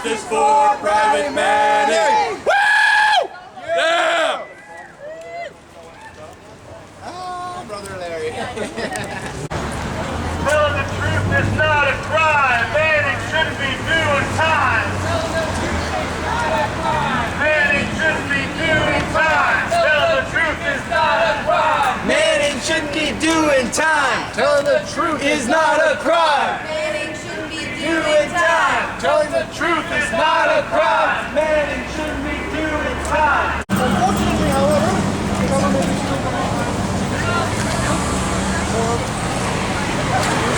Justice for Private Manning! Woo! Yeah! Oh, Brother Larry. Telling the truth is not a crime. Manning shouldn't be doing time. Manning shouldn't be doing time. Telling the truth is not a crime. Manning shouldn't be doing time. Telling the truth is not a crime. Manning shouldn't be Doing time. Telling the truth is not a crime. Manning shouldn't be doing time. Unfortunately, however, the government is still going to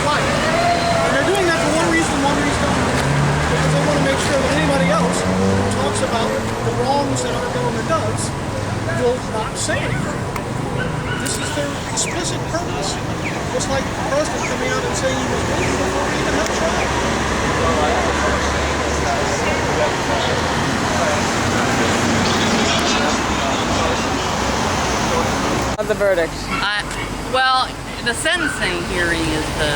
fight. And they're doing that for one reason only, because they want to make sure that anybody else who talks about the wrongs that our government does will not say anything. This is their explicit purpose. Just like the president coming out and saying he was waiting before he even had a trial. Of the verdict. Well, the sentencing hearing is the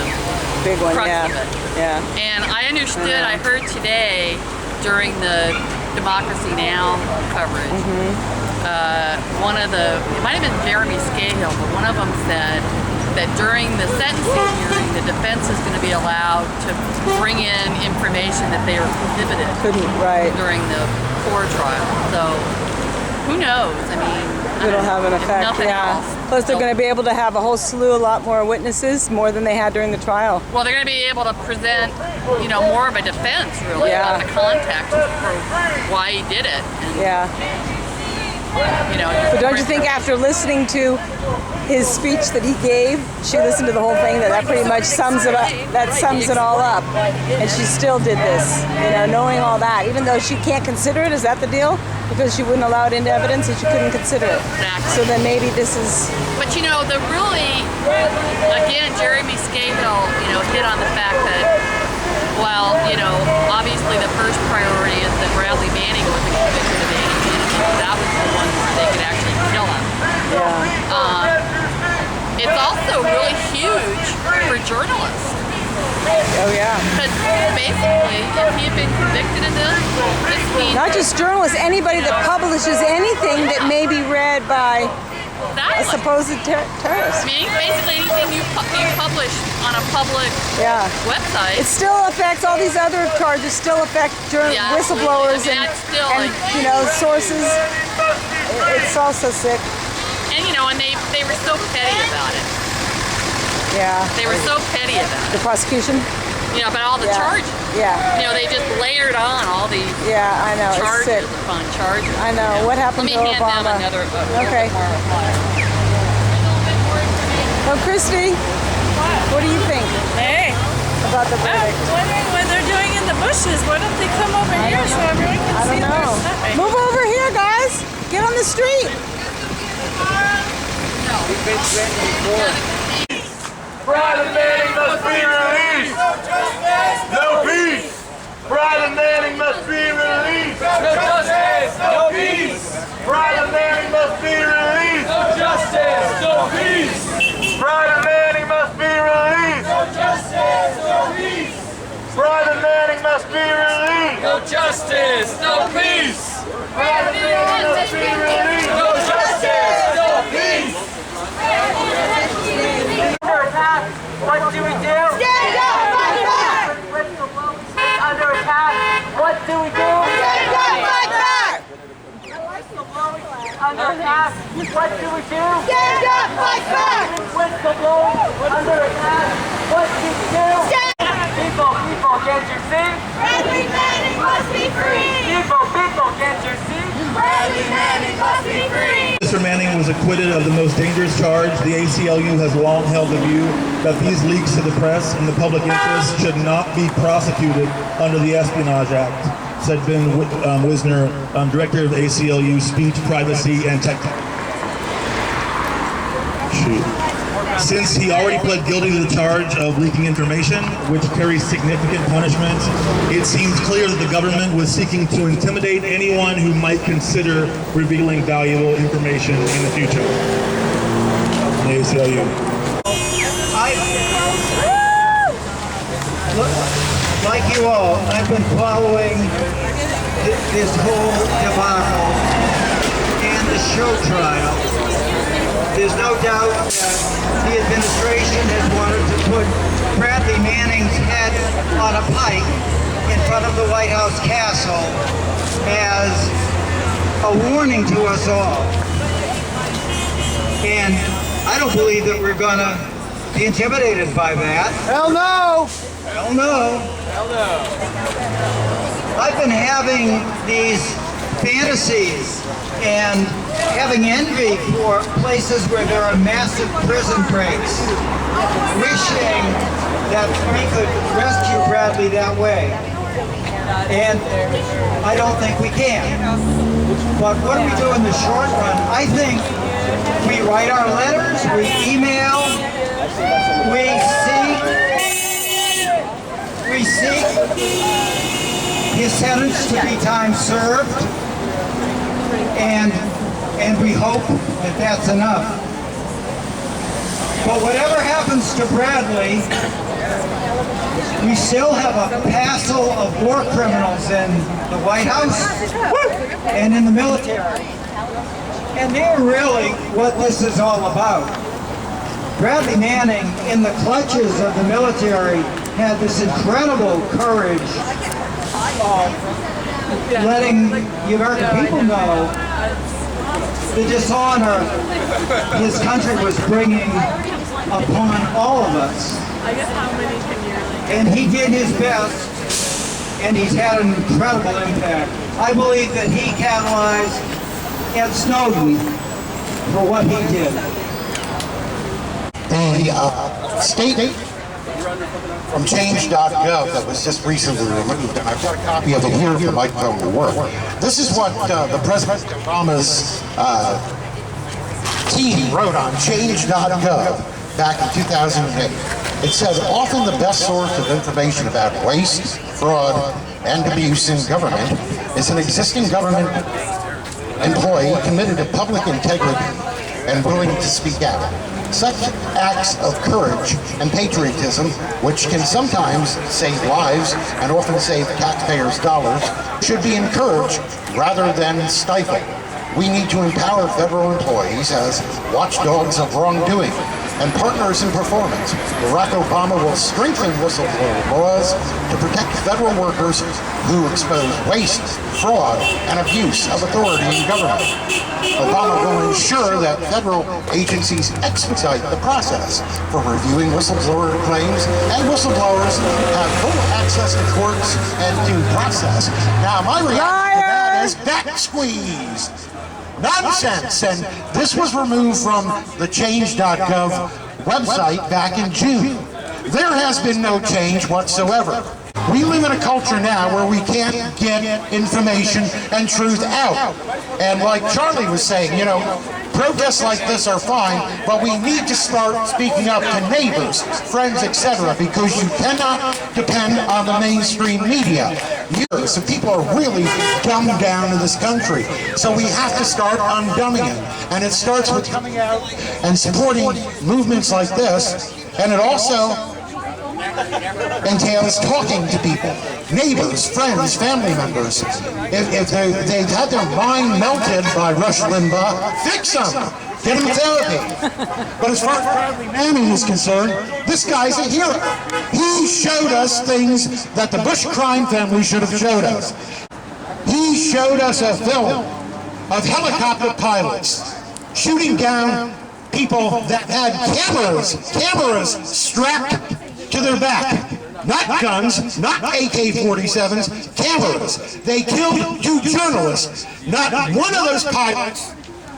Big one, crux yeah. of it. Yeah. And I understood, I heard today during the Democracy Now! Coverage, one of the, it might have been Jeremy Scahill, but one of them said that during the sentencing hearing, the defense is going to be allowed to bring in information that they were prohibited Right. during the core trial. So, who knows? I mean, It'll have an if effect, nothing yeah. else, Plus they're they'll- going to be able to have a whole slew, a lot more witnesses, more than they had during the trial. Well, they're going to be able to present, more of a defense, really, Yeah. about the context for why he did it. And, Yeah. But don't you think after listening to his speech that he gave, she listened to the whole thing, that pretty much sums it up, that sums it all up. And she still did this, knowing all that, even though she can't consider it. Is that the deal? Because she wouldn't allow it into evidence and she couldn't consider it. Exactly. So then maybe this is... But the really, again, Jeremy Scahill, hit on the fact that, well, obviously the first priority is that Bradley Manning wasn't convicted of anything. That was the one where they could actually kill him. Yeah. It's also really huge for journalists. Oh, yeah. Because basically, if he had been convicted of this means Not just journalists, anybody that publishes anything that may be read by a supposed terrorist. I mean, basically anything you publish on a public website. It still affects, all these other charges still affect whistleblowers I mean, that's still sources. It's also sick. And they were so petty about it. Yeah. They were so petty about it. The prosecution? About all the charges. Yeah. They just layered on all these I know. charges It's sick. upon charges. I know. What happened to Let me hand Obama? them another Okay. Oh, Christy, what do you think about the verdict? I'm wondering what they're doing in the bushes. Why don't they come over here so everyone can I see don't what's know. happening? Move over here, guys. Get on the street. Private Manning must be released. No peace. Private Manning must be released. No justice. No peace. Private Manning must be released. No justice. No peace. Private Manning must be released. No justice. No peace. Private Manning must be released. No justice. No peace. Private Manning must be released. No justice. No peace. Under attack, what do we do? Stand up, fight back! Under attack, what do we do? Stand up, fight back! Under attack, what do we do? Stand up, fight back! Whistleblowing, under attack, what do we do? People, can't you see? Bradley Manning must be free! People, can't you see? Bradley Manning must be free! Mr. Manning was acquitted of the most dangerous charge. The ACLU has long held the view that these leaks to the press and the public interest should not be prosecuted under the Espionage Act, said Ben Wisner, director of the ACLU Speech, Privacy, and Technology. Since he already pled guilty to the charge of leaking information, which carries significant punishment, it seems clear that the government was seeking to intimidate anyone who might consider revealing valuable information in the future. The ACLU. like you all, I've been following this whole debacle and the show trial. There's no doubt that the administration has wanted to put Bradley Manning's head on a pike in front of the White House castle as a warning to us all. And I don't believe that we're gonna be intimidated by that. Hell no! Hell no. Hell no. I've been having these fantasies and having envy for places where there are massive prison breaks, wishing that we could rescue Bradley that way. And I don't think we can. But what do we do in the short run? I think we write our letters, we email, we seek his sentence to be time served, and we hope that that's enough. But whatever happens to Bradley, we still have a passel of war criminals in the White House and in the military. And they're really what this is all about. Bradley Manning, in the clutches of the military, had this incredible courage of letting the American people know the dishonor his country was bringing upon all of us. And he did his best, and he's had an incredible impact. I believe that he catalyzed Ed Snowden for what he did. The statement from change.gov that was just recently removed, and I've got a copy of it here for microphone to work. This is what the President Obama's team wrote on change.gov back in 2008. It says, often the best source of information about waste, fraud, and abuse in government is an existing government employee committed to public integrity and willing to speak out. Such acts of courage and patriotism, which can sometimes save lives and often save taxpayers' dollars, should be encouraged rather than stifled. We need to empower federal employees as watchdogs of wrongdoing and partners in performance. Barack Obama will strengthen whistleblower laws to protect federal workers who expose waste, fraud, and abuse of authority in government. Obama will ensure that federal agencies expedite the process for reviewing whistleblower claims, and whistleblowers have full access to courts and due process. Now, my reaction to that is back squeeze. Nonsense! And this was removed from the change.gov website back in June. There has been no change whatsoever. We live in a culture now where we can't get information and truth out. And like Charlie was saying, you know, protests like this are fine, but we need to start speaking up to neighbors, friends, etc., because you cannot depend on the mainstream media. So people are really dumbed down in this country. So we have to start undumbing it. And it starts with coming out and supporting movements like this, and it also entails talking to people, neighbors, friends, family members. If they've had their mind melted by Rush Limbaugh, fix them. Get them therapy. But as far as Bradley Manning is concerned, this guy's a hero. He showed us things that the Bush crime family should have showed us. He showed us a film of helicopter pilots shooting down people that had cameras strapped to their back. Not guns, not AK-47s, cameras. They killed 2 journalists. Not one of those pilots,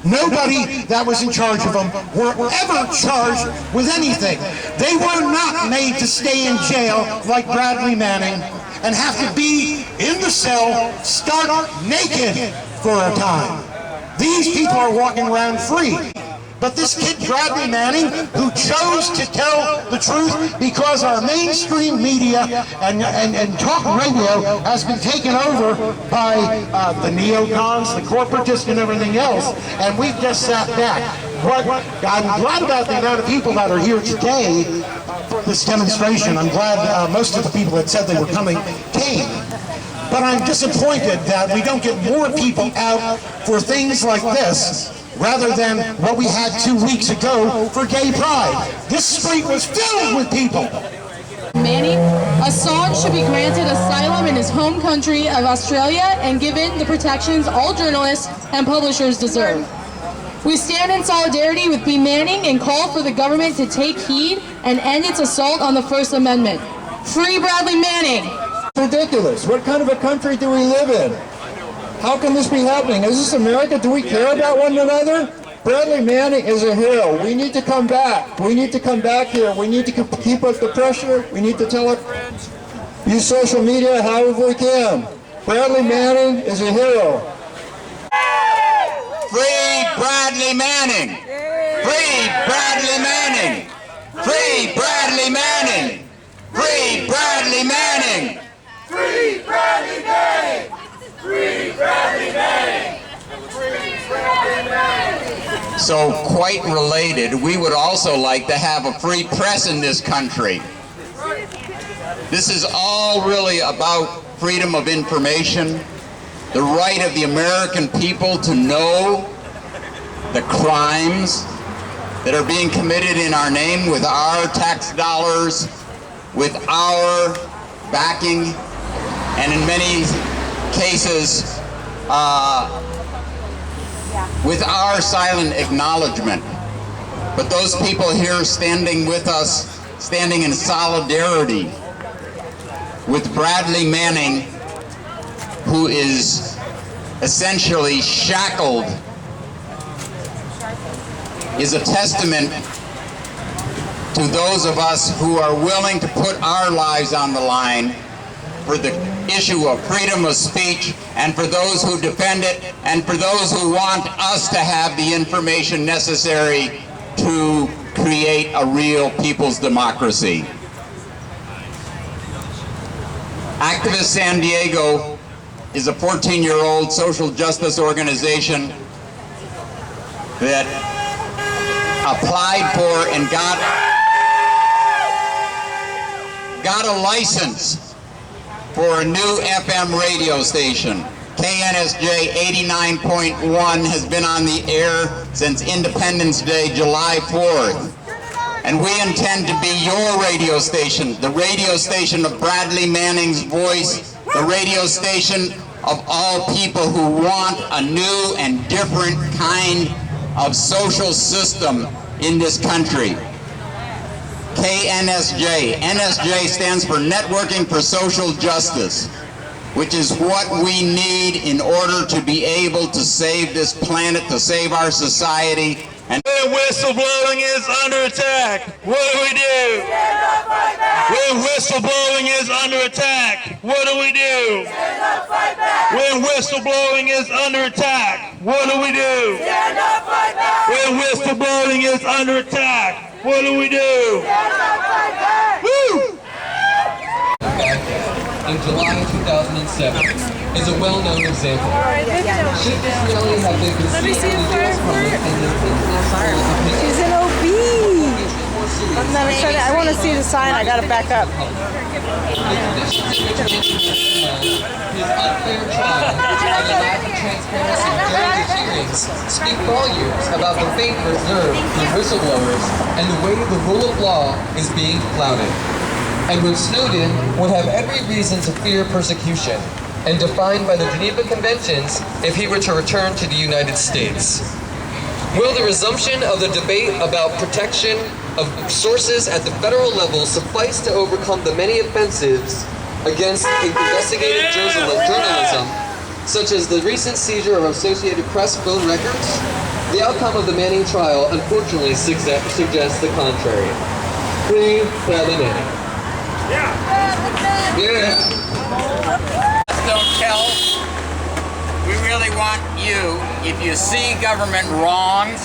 nobody that was in charge of them, were ever charged with anything. They were not made to stay in jail like Bradley Manning and have to be in the cell, stark naked for a time. These people are walking around free. But this kid, Bradley Manning, who chose to tell the truth because our mainstream media and talk radio has been taken over by the neocons, the corporatists, and everything else, and we've just sat back. I'm glad about the amount of people that are here today for this demonstration. I'm glad most of the people that said they were coming came. But I'm disappointed that we don't get more people out for things like this rather than what we had 2 weeks ago for Gay Pride. This street was filled with people. Manning, Assange should be granted asylum in his home country of Australia and given the protections all journalists and publishers deserve. We stand in solidarity with B. Manning and call for the government to take heed and end its assault on the First Amendment. Free Bradley Manning! Ridiculous. What kind of a country do we live in? How can this be happening? Is this America? Do we care about one another? Bradley Manning is a hero. We need to come back. We need to come back here. We need to keep up the pressure. We need to tell our friends, use social media however we can. Bradley Manning is a hero. Free Bradley Manning! Free Bradley Manning! Free Bradley Manning! Free Bradley Manning! Free Bradley Manning! Free Bradley Manning! Free Bradley Manning! So, quite related, we would also like to have a free press in this country. This is all really about freedom of information, the right of the American people to know the crimes that are being committed in our name with our tax dollars, with our backing, and in many cases, with our silent acknowledgement. But those people here standing with us, standing in solidarity with Bradley Manning, who is essentially shackled, is a testament to those of us who are willing to put our lives on the line for the issue of freedom of speech, and for those who defend it, and for those who want us to have the information necessary to create a real people's democracy. Activist San Diego is a 14-year-old social justice organization that applied for and got a license for a new FM radio station. KNSJ 89.1 has been on the air since Independence Day, July 4th. And we intend to be your radio station, the radio station of Bradley Manning's voice, the radio station of all people who want a new and different kind of social system in this country. KNSJ. NSJ stands for Networking for Social Justice, which is what we need in order to be able to save this planet, to save our society. And when whistleblowing is under attack, what do we do? Stand up, fight back. When whistleblowing is under attack, what do we do? Stand up, fight back. When whistleblowing is under attack, what do we do? Stand up, fight back. When whistleblowing is under attack, what do we do? Stand up, fight back. Woo! In July 2007 is a well-known example. Should this really have been conceived in the U.S. public and the international opinion? She's an OB. I want to see the sign. I got to back up. His unfair trial and the lack of transparency during the hearings speak volumes about the faith reserved for whistleblowers and the way the rule of law is being flouted. Edward Snowden would have every reason to fear persecution and defined by the Geneva Conventions if he were to return to the United States. Will the resumption of the debate about protection of sources at the federal level suffice to overcome the many offenses against investigative journalism, such as the recent seizure of Associated Press phone records? The outcome of the Manning trial unfortunately suggests the contrary. Free Bradley Manning. Yeah. Don't tell. We really want you, if you see government wrongs,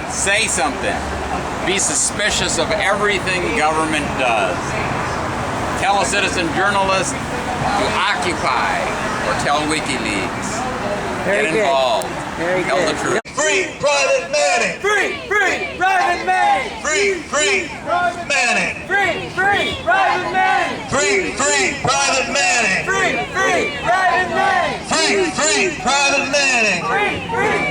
say something. Be suspicious of everything government does. Tell a citizen journalist to Occupy or tell WikiLeaks. Get involved. Tell the truth. Free Bradley Manning! Free Bradley Manning! Free Bradley Manning! Free Private Manning.